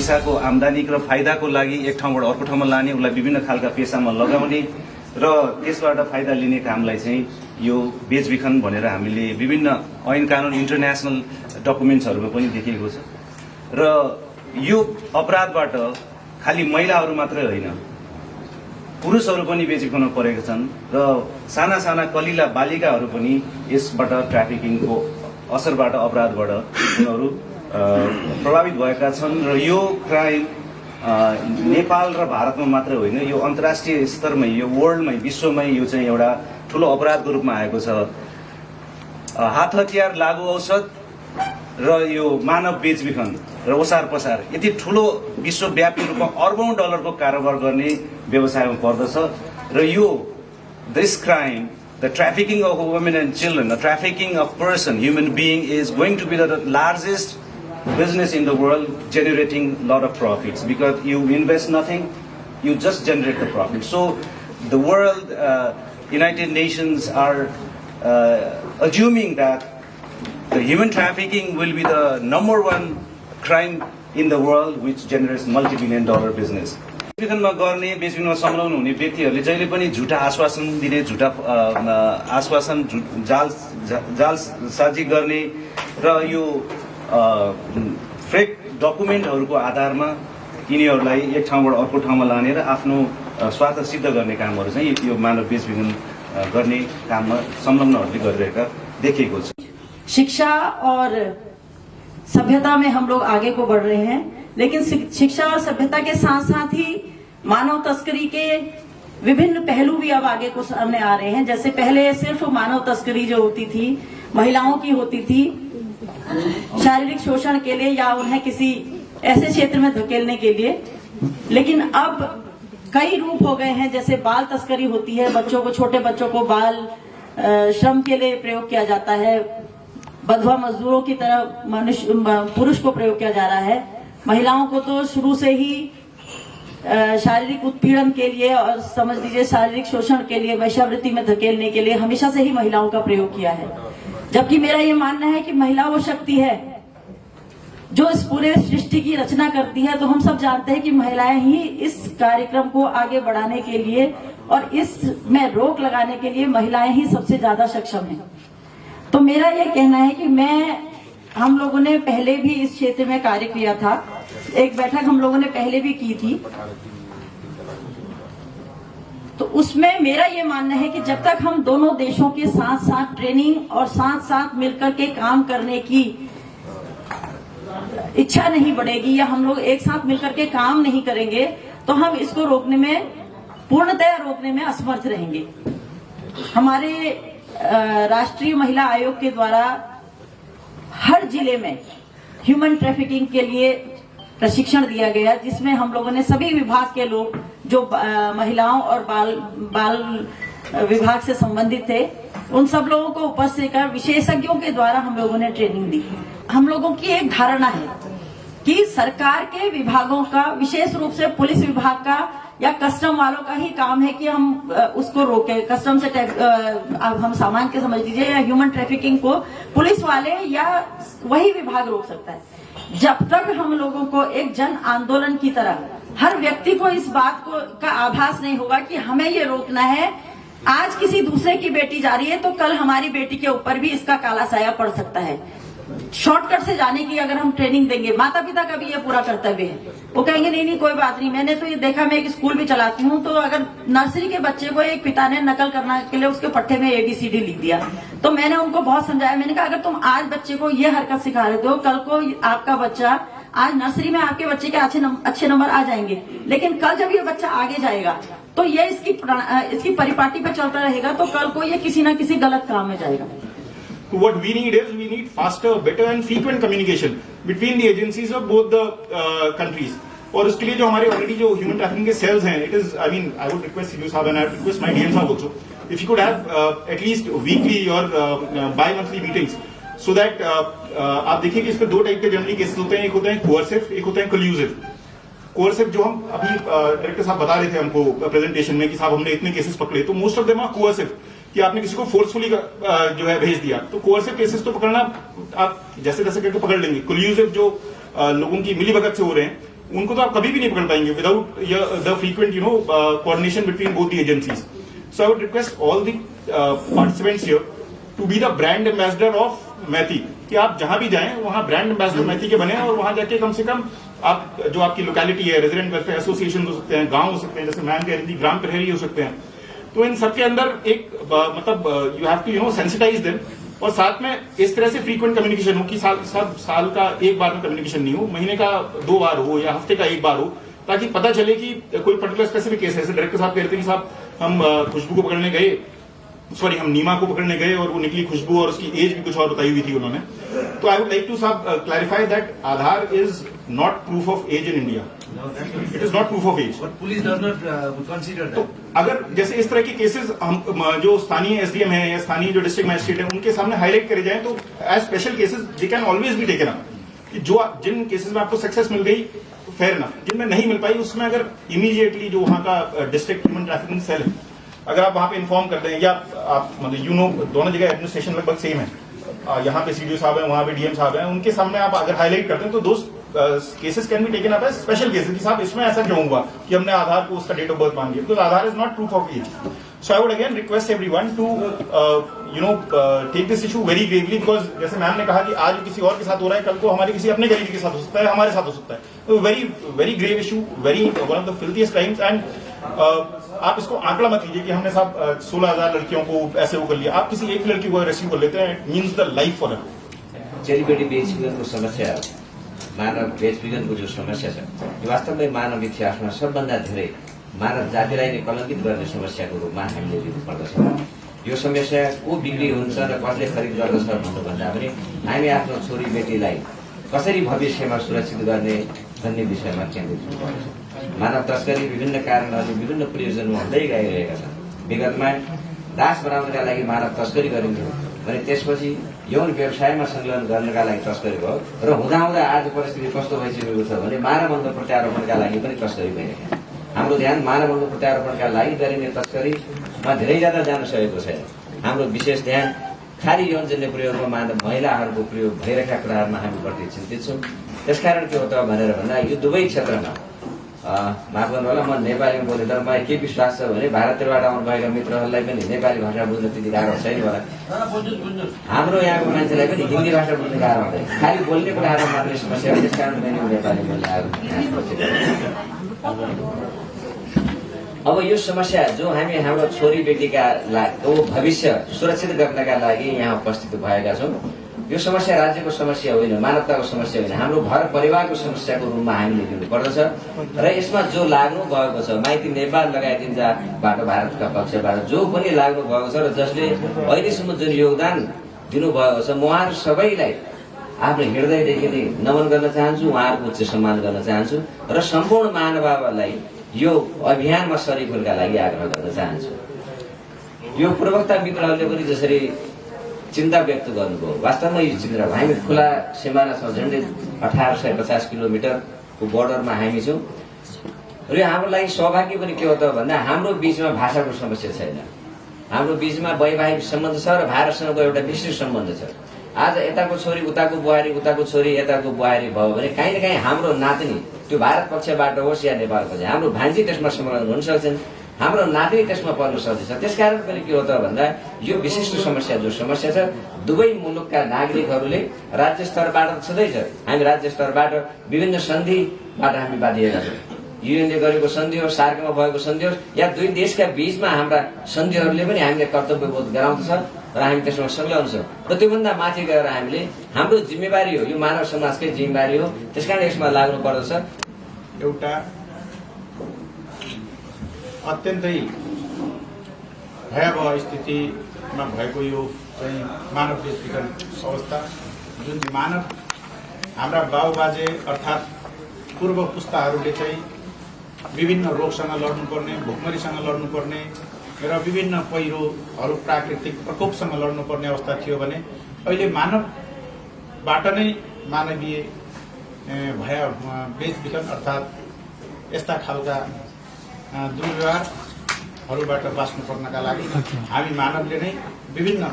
पैसाको आम्दानी र फाइदाको लागि एक ठाउँबाट अर्को ठाउँमा लाने, उसलाई विभिन्न खालका पेसामा लगाउने र त्यसबाट फाइदा लिने कामलाई चाहिँ यो बेचबिखन भनेर हामीले विभिन्न ऐन कानुन इन्टरनेसनल डकुमेन्ट्सहरूमा पनि देखिएको छ। र यो अपराधबाट खालि महिलाहरू मात्रै होइन, पुरुषहरू पनि बेचबिखनमा परेका छन् र साना साना कलिला बालिकाहरू पनि यसबाट ट्राफिकिङको असरबाट अपराधबाट उनीहरू प्रभावित भएका छन्। र यो क्राइम नेपाल र भारतमा मात्रै होइन, यो अन्तर्राष्ट्रिय स्तरमै, यो वर्ल्डमै, विश्वमै यो चाहिँ एउटा ठुलो अपराधको रूपमा आएको छ। हात हतियार, लागु औषध र यो मानव बेचबिखन र ओसार पसार यति ठुलो विश्वव्यापी रूपमा अर्बौं डलरको कारोबार गर्ने व्यवसायमा पर्दछ। र यो this crime, the trafficking of women and children, the trafficking of person, human being, is going to be the largest business in the world, generating a lot of profits, because you invest nothing, you just generate the profit. So the world, United Nations are assuming that the human trafficking will be the #1 crime in the world, which generates multi-billion-dollar business. बेचबिखनमा गर्ने, बेचबिखनमा संलग्न हुने व्यक्तिहरूले जहिले पनि झुटा आश्वासन दिने, झुटा आश्वासन, जालसाजी गर्ने र यो फेक डकुमेन्टहरूको आधारमा यिनीहरूलाई एक ठाउँबाट अर्को ठाउँमा लाने र आफ्नो स्वार्थ सिद्ध गर्ने कामहरू चाहिँ यो मानव बेचबिखन गर्ने काममा संलग्नहरूले गरिरहेका देखिएको छ। शिक्षा और सभ्यता में हम लोग आगे को बढ़ रहे हैं, लेकिन शिक्षा और सभ्यता के साथ साथ ही मानव तस्करी के विभिन्न पहलू भी अब आगे को सामने आ रहे हैं। जैसे पहले सिर्फ मानव तस्करी जो होती थी महिलाओं की होती थी, शारीरिक शोषण के लिए या उन्हें किसी ऐसे क्षेत्र में धकेलने के लिए, लेकिन अब कई रूप हो गए हैं। जैसे बाल तस्करी होती है, बच्चों को, छोटे बच्चों को बाल श्रम के लिए प्रयोग किया जाता है, बंधुआ मजदूरों की तरह पुरुष को प्रयोग किया जा रहा है। महिलाओं को तो शुरू से ही शारीरिक उत्पीड़न के लिए और समझ लीजिए शारीरिक शोषण के लिए, वैश्यावृत्ति में धकेलने के लिए हमेशा से ही महिलाओं का प्रयोग किया है। जबकि मेरा ये मानना है कि महिला वो शक्ति है जो इस पूरे सृष्टि की रचना करती है। तो हम सब जानते हैं कि महिलाएं ही इस कार्यक्रम को आगे बढ़ाने के लिए और इसमें रोक लगाने के लिए महिलाएं ही सबसे ज्यादा सक्षम हैं। तो मेरा ये कहना है कि हम लोगों ने पहले भी इस क्षेत्र में कार्य किया था, एक बैठक हम लोगों ने पहले भी की थी। तो उसमें मेरा ये मानना है कि जब तक हम दोनों देशों के साथ साथ ट्रेनिंग और साथ साथ मिलकर के काम करने की इच्छा नहीं बढ़ेगी या हम लोग एक साथ मिलकर के काम नहीं करेंगे, तो हम इसको रोकने में, पूर्णतया रोकने में असमर्थ रहेंगे। हमारे राष्ट्रीय महिला आयोग के द्वारा हर जिले में ह्यूमन ट्रैफिकिंग के लिए प्रशिक्षण दिया गया, जिसमें हम लोगों ने सभी विभाग के लोग जो महिलाओं और बाल विभाग से संबंधित थे, उन सब लोगों को उपस्थित कर विशेषज्ञों के द्वारा हम लोगों ने ट्रेनिंग दी। हम लोगों की एक धारणा है कि सरकार के विभागों का, विशेष रूप से पुलिस विभाग का या कस्टम वालों का ही काम है कि हम उसको रोके। कस्टम से हम सामान के समझ लीजिए, या ह्यूमन ट्रैफिकिंग को पुलिस वाले या वही विभाग रोक सकता है। जब तक हम लोगों को एक जन आंदोलन की तरह हर व्यक्ति को इस बात का आभास नहीं होगा कि हमें ये रोकना है, आज किसी दूसरे की बेटी जा रही है तो कल हमारी बेटी के ऊपर भी इसका काला साया पड़ सकता है। शॉर्टकट से जाने की अगर हम ट्रेनिंग देंगे, माता पिता का भी ये पूरा कर्तव्य है। वो कहेंगे नहीं कोई बात नहीं। मैंने तो ये देखा, मैं एक स्कूल भी चलाती हूँ, तो अगर नर्सरी के बच्चे को एक पिता ने नकल करने के लिए उसके पट्टे में ABCD लिख दिया, तो मैंने उनको बहुत समझाया। मैंने कहा अगर तुम आज बच्चे को ये हरकत सिखा रहे हो, कल को आपका बच्चा, आज नर्सरी में आपके बच्चे के अच्छे नंबर आ जाएंगे, लेकिन कल जब ये बच्चा आगे जाएगा तो ये इसकी परिपाटी पे चलता रहेगा, तो कल को ये किसी ना किसी गलत काम में जाएगा। What we need faster, better and frequent communication between the agencies of both the countries. और उसके लिए जो हमारे ऑलरेडी जो ह्यूमन ट्रैफिकिंग के सेल्स हैं, it is, I mean, I would request you साहब and I request my DM साहब also, if you could have at least weekly और bimonthly meetings, so that आप देखिए कि इस पे दो टाइप के जनरली केसेस होते हैं, एक होता है कोअर्सिव, एक होता है कोल्यूसिव। कोअर्सिव जो हम अभी डायरेक्टर साहब बता रहे थे हमको प्रेजेंटेशन में कि साहब हमने इतने केसेस पकड़े, तो most of them are coercive, कि आपने किसी को फोर्सफुली जो है भेज दिया। तो कोअर्सिव केसेस तो पकड़ना आप जैसे तैसे करके पकड़ लेंगे। कोल्यूसिव जो लोगों की मिलीभगत से हो रहे हैं, उनको तो आप कभी भी नहीं पकड़ पाएंगे without the frequent coordination between both the agencies. So I would request all the participants here to be the brand ambassador of Maiti, कि आप जहां भी जाएं वहां ब्रांड एम्बेसडर मैथी के बने और वहां जाके कम से कम आप जो आपकी लोकेलिटी है, रेजिडेंट वेलफेयर एसोसिएशन हो सकते हैं, गांव हो सकते हैं, जैसे मैम कह रही थी ग्राम प्रहरी हो सकते हैं. तो इन सबके अंदर एक मतलब you have to sensitise them, और साथ में इस तरह से फ्रीक्वेंट कम्युनिकेशन हो कि साल का एक बार में कम्युनिकेशन नहीं हो, महीने का 2 बार हो या हफ्ते का 1 बार हो, ताकि पता चले कि कोई पर्टिकुलर स्पेसिफिक केस है. जैसे डायरेक्टर साहब कहते हैं कि साहब हम खुशबू को पकड़ने गए, सॉरी हम नीमा को पकड़ने गए और वो निकली खुशबू और उसकी एज भी कुछ और बताई हुई थी उन्होंने. तो आई वुड लाइक टू साहब clarify that Aadhaar is not proof of age in India. It is not proof of age. Police does not consider तो अगर जैसे इस तरह के केसेस हम जो स्थानीय एसडीएम है या स्थानीय जो डिस्ट्रिक्ट मजिस्ट्रेट है उनके सामने हाईलाइट करे जाए, तो as special cases they can always be taken up. कि जो जिन केसेस में आपको सक्सेस मिल गई फेयर इनफ, जिनमें नहीं मिल पाई उसमें अगर इमीडिएटली जो वहां का डिस्ट्रिक्ट ह्यूमन ट्रैफिकिंग सेल है अगर आप वहां पे इन्फॉर्म कर दें, या आप मतलब दोनों जगह एडमिनिस्ट्रेशन लगभग सेम है, यहाँ पे सीडीओ साहब हैं, वहां पे डीएम साहब हैं, उनके सामने आप अगर हाईलाइट करते हैं तो दोस्त cases can be taken up as special cases कि साहब इसमें ऐसा क्यों हुआ कि हमने आधार को उसका डेट ऑफ बर्थ मान लिया, because Aadhaar is not proof of age. So I would again request everyone to take this issue very gravely, because जैसे मैम ने कहा कि आज किसी और के साथ हो रहा है, कल को हमारे किसी अपने करीबी के साथ हो सकता है, हमारे साथ हो सकता है. तो very very grave issue, very one of the filthiest crimes. And आप इसको आंकड़ा मत लीजिए कि हमने साहब 16,000 लड़कियों को ऐसे वो कर लिया. आप किसी एक लड़की को रेस्क्यू कर लेते हैं, it means the life for her. चेलीबेटी बेचबिखनको समस्या, मानव बेचबिखनको जो समस्या छ यो वास्तवमै मानव इतिहासमा सबभन्दा धेरै मानव जातिलाई नै कलङ्कित गर्ने समस्याको रूपमा हामीले लिनुपर्दछ. यो समस्या को बिक्री हुन्छ र कसले खरिद गर्दछ भन्नुभन्दा पनि हामी आफ्नो छोरी बेटीलाई कसरी भविष्यमा सुरक्षित गर्ने भन्ने विषयमा केन्द्रित हुनुपर्छ. मानव तस्करी विभिन्न कारणहरूले विभिन्न प्रयोजनमा हुँदै गइरहेका छन्. विगतमा दास बनाउनका लागि मानव तस्करी गरिन्थ्यो भने त्यसपछि यौन व्यवसायमा संलग्न गर्नका लागि तस्करी भयो र हुँदाहुँदा आज परिस्थिति कस्तो भइसकेको छ भने मानव अन्ध प्रत्यारोपणका लागि पनि तस्करी भइरहेको छ. हाम्रो ध्यान मानव अन्ध प्रत्यारोपणका लागि गरिने तस्करीमा धेरै ज्यादा जान सकेको छैन. हाम्रो विशेष ध्यान खाली यौनजन्य प्रयोगमा महिलाहरूको प्रयोग भइरहेका कुराहरूमा हामी बढी चिन्तित छौँ. त्यसकारण के हो त भनेर भन्दा यो दुवै क्षेत्रमा माफ गर्नु होला, म नेपालीमा बोले तर मलाई के विश्वास छ भने भारतबाट आउनुभएका मित्रहरूलाई पनि नेपाली भाषा बुझ्न त्यति गाह्रो छैन होला. हाम्रो यहाँको मान्छेलाई पनि हिन्दी भाषा बुझ्न गाह्रो हुँदैन, खालि बोल्ने कुराहरूमा मात्रै समस्या हो. त्यसकारण मैले नेपाली बोल्ने अब यो समस्या जो हामी हाम्रो छोरी बेटीका लागि भविष्य सुरक्षित गर्नका लागि यहाँ उपस्थित भएका छौँ, यो समस्या राज्यको समस्या होइन, मानवताको समस्या होइन, हाम्रो घर परिवारको समस्याको रूपमा हामीले लिनुपर्दछ. र यसमा जो लाग्नु भएको छ माइती नेपाल लगायत इन्डियाबाट भारतका पक्षबाट जो पनि लाग्नु भएको छ र जसले अहिलेसम्म जुन योगदान दिनुभएको छ, म उहाँहरू सबैलाई आफ्नो हृदयदेखि नै नमन गर्न चाहन्छु, उहाँहरूको उच्च सम्मान गर्न चाहन्छु र सम्पूर्ण महानुभावलाई यो अभियानमा सरिक हुनका लागि आग्रह गर्न चाहन्छु. यो पूर्वोक्ता मित्रहरूले पनि जसरी चिन्ता व्यक्त गर्नुभयो, वास्तवमा यो चिन्ता हामी खुला सिमाना छौँ, झन्डै 1850 किलोमिटरको बोर्डरमा हामी छौँ र हाम्रो लागि सौभाग्य पनि के हो त भन्दा हाम्रो बीचमा भाषाको समस्या छैन. हाम्रो बीचमा वैवाहिक सम्बन्ध छ र भारतसँगको एउटा विस्तृत सम्बन्ध छ. आज यताको छोरी उताको बुहारी, उताको छोरी यताको बुहारी भयो भने कहीँ न कहीँ हाम्रो नातिनी त्यो भारत पक्षबाट होस् या नेपाल पक्ष, हाम्रो भान्जी त्यसमा संलग्न हुन सक्छन्, हाम्रो नातिनी त्यसमा पर्न सक्दछ. त्यसकारण पनि के हो त भन्दा यो विशिष्ट समस्या जो समस्या छ दुवै मुलुकका नागरिकहरूले राज्य स्तरबाट छँदैछ. हामी राज्य स्तरबाट विभिन्न सन्धिबाट हामी बाँधिएका छौँ. युएनले गरेको सन्धि होस्, सार्कमा भएको सन्धि होस् या दुई देशका बीचमा हाम्रा सन्धिहरूले पनि हामीले कर्तव्यबोध गराउँदछ र हामी त्यसमा संलग्न छौँ. र त्योभन्दा माथि गएर हामीले हाम्रो जिम्मेवारी हो, यो मानव समाजकै जिम्मेवारी हो, त्यसकारण यसमा लाग्नु पर्दछ. एउटा अत्यन्तै भयावह स्थितिमा भएको यो चाहिँ मानव बेचबिखन अवस्था, जुन मानव हाम्रा बाबुबाजे अर्थात् पूर्व पुस्ताहरूले चाहिँ विभिन्न रोगसँग लड्नुपर्ने, भोकमरीसँग लड्नुपर्ने र विभिन्न पहिरोहरू प्राकृतिक प्रकोपसँग लड्नुपर्ने अवस्था थियो भने अहिले मानवबाट नै मानवीय बेचबिखन अर्थात् यस्ता खालका दुर्व्यवहारहरूबाट बाँच्नु पर्नका लागि हामी मानवले नै विभिन्न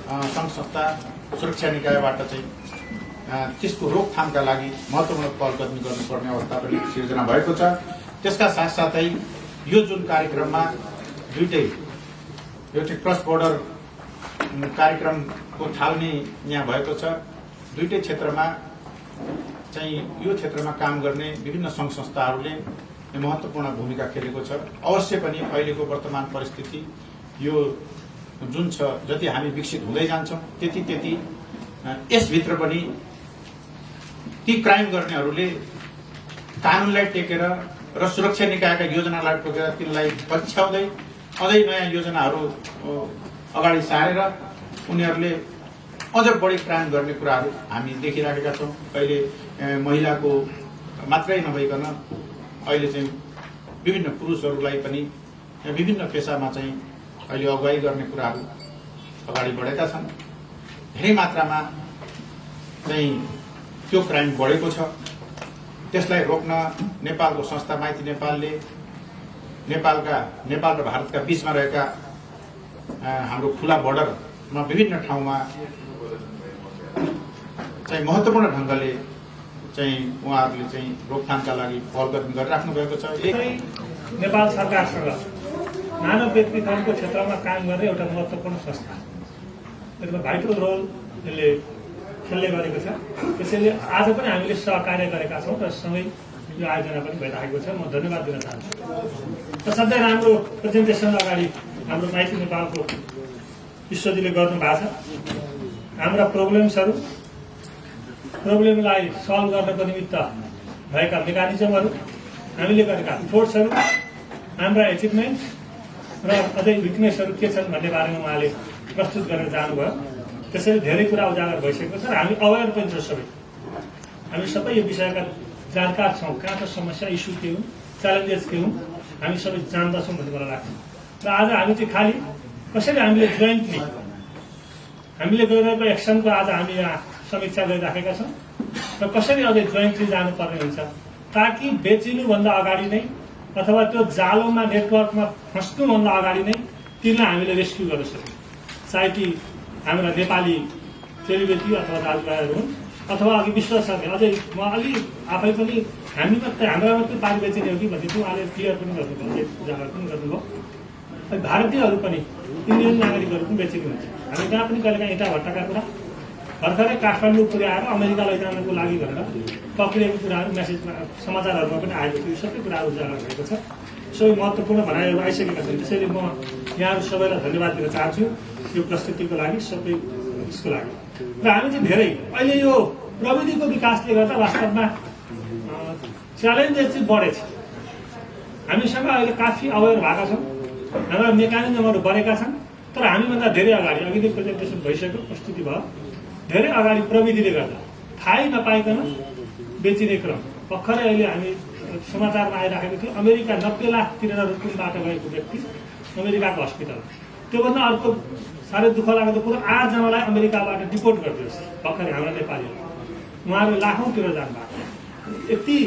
सङ्घ संस्था सुरक्षा निकायबाट चाहिँ त्यसको रोकथामका लागि महत्त्वपूर्ण पहलकदमी गर्नुपर्ने अवस्था पनि सिर्जना भएको छ। त्यसका साथसाथै यो जुन कार्यक्रममा दुईटै एउटै क्रस बोर्डर कार्यक्रमको थालनी यहाँ भएको छ। दुईटै क्षेत्रमा चाहिँ यो क्षेत्रमा काम गर्ने विभिन्न सङ्घ संस्थाहरूले महत्त्वपूर्ण भूमिका खेलेको छ। अवश्य पनि अहिलेको वर्तमान परिस्थिति यो जुन छ, जति हामी विकसित हुँदै जान्छौँ त्यति यसभित्र पनि ती क्राइम गर्नेहरूले कानुनलाई टेकेर र सुरक्षा निकायका योजनालाई टोकेर तिनलाई पछ्याउँदै अझै नयाँ योजनाहरू अगाडि सारेर उनीहरूले अझ बढी क्राइम गर्ने कुराहरू हामी देखिराखेका छौँ। अहिले महिलाको मात्रै नभइकन अहिले चाहिँ विभिन्न पुरुषहरूलाई पनि विभिन्न पेसामा चाहिँ अहिले अगुवाई गर्ने कुराहरू अगाडि बढेका छन्। धेरै मात्रामा चाहिँ त्यो क्राइम बढेको छ। त्यसलाई रोक्न नेपालको संस्था माइती नेपालले नेपाल र भारतका बीचमा रहेका हाम्रो खुला बोर्डरमा विभिन्न ठाउँमा चाहिँ महत्त्वपूर्ण ढङ्गले चाहिँ उहाँहरूले चाहिँ रोकथामका लागि पहलकदमी गरिराख्नु भएको छ। नेपाल सरकारसँग मानव व्यक्तित्वको क्षेत्रमा काम गर्ने एउटा महत्त्वपूर्ण संस्था, यसमा भाइटल रोल यसले खेल्ने गरेको छ। त्यसैले आज पनि हामीले सहकार्य गरेका छौँ र सँगै यो आयोजना पनि भइरहेको छ। म धन्यवाद दिन चाहन्छु। र सधैँ राम्रो प्रेजेन्टेसन अगाडि हाम्रो माइती नेपालको विश्वजीले गर्नु भएको छ। हाम्रा प्रब्लमलाई सल्भ गर्नको निमित्त भएका मेकानिजमहरू, हामीले गरेका एफोर्ट्सहरू, हाम्रा एचिभमेन्ट र अझै विकनेसहरू के छन् भन्ने बारेमा उहाँले प्रस्तुत गरेर जानुभयो। त्यसैले धेरै कुरा उजागर भइसकेको छ र हामी अवेर पनि छौँ। हामी सबै यो विषयका जानकार छौँ। कहाँ त समस्या, इस्यु के हुन्, च्यालेन्जेस के हुन्, हामी सबै जान्दछौँ भन्ने मलाई लाग्छ। र आज हामी चाहिँ खालि कसरी हामीले जोइन्टली हामीले गरिरहेको एक्सनको आज हामी यहाँ समीक्षा गरिराखेका छौँ र कसरी अझै जोइन्टली जानुपर्ने हुन्छ, ताकि बेचिनुभन्दा अगाडि नै अथवा त्यो जालोमा नेटवर्कमा फस्नुभन्दा अगाडि नै तिनलाई हामीले रेस्क्यु गर्न सक्यौँ। चाहे कि हाम्रा नेपाली चेलीबेटी अथवा दाजुभाइहरू हुन् अथवा अघि विश्वसँग अझै म अलि आफै पनि हामी मात्रै हाम्रा मात्रै पारी बेचिने हो कि भन्ने थियो। उहाँले क्लियर पनि गर्नुभयो, उजागर पनि गर्नुभयो। भारतीयहरू पनि इन्डियन नागरिकहरू पनि बेचेको हुन्छ। हामी कहाँ पनि कहिलेकाहीँ इँटा भट्टाका कुरा भर्खरै काठमाडौँ पुर्याएर अमेरिका लैजानको लागि भनेर पक्रिएको कुराहरू मेसेजमा समाचारहरूमा पनि आएको थियो। सबै कुराहरू उजागर भएको छ। सबै महत्त्वपूर्ण भनाइहरू आइसकेका छन्। त्यसैले म यहाँहरू सबैलाई धन्यवाद दिन चाहन्छु यो प्रस्तुतिको लागि, सबै यसको लागि। र हामी चाहिँ धेरै अहिले यो प्रविधिको विकासले गर्दा वास्तवमा च्यालेन्जेस चाहिँ बढेछ। हामीसँग अहिले काफी अवेर भएका छौँ, हाम्रा मेकानिजमहरू बढेका छन्। तर हामीभन्दा धेरै अगाडि अघि नै प्रेजेन्टेसन भइसक्यो, प्रस्तुति भयो, धेरै अगाडि प्रविधिले गर्दा थाहै नपाइकन बेचिने क्रम भर्खरै अहिले हामी समाचारमा आइराखेको थियो। अमेरिका 90 लाख तिरेर रुकुमबाट गएको व्यक्ति अमेरिकाको हस्पिटल। त्योभन्दा अर्को साह्रै दुःख लागेको कुरो 8 जनालाई अमेरिकाबाट डिपोर्ट गरिदियोस् भर्खरै हाम्रा नेपालीहरू। उहाँहरू लाखौँ तिर जानुभएको। यति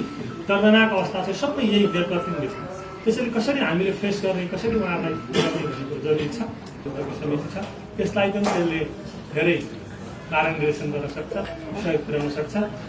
दर्दनाक अवस्था छ। सबै यही बेतलफिन छ। त्यसैले कसरी हामीले फेस गर्ने, कसरी उहाँहरूलाई जरुरी छ, समिति छ। त्यसलाई पनि त्यसले धेरै मार्गदर्शन गर्न सक्छ, सहयोग पुर्याउन सक्छ।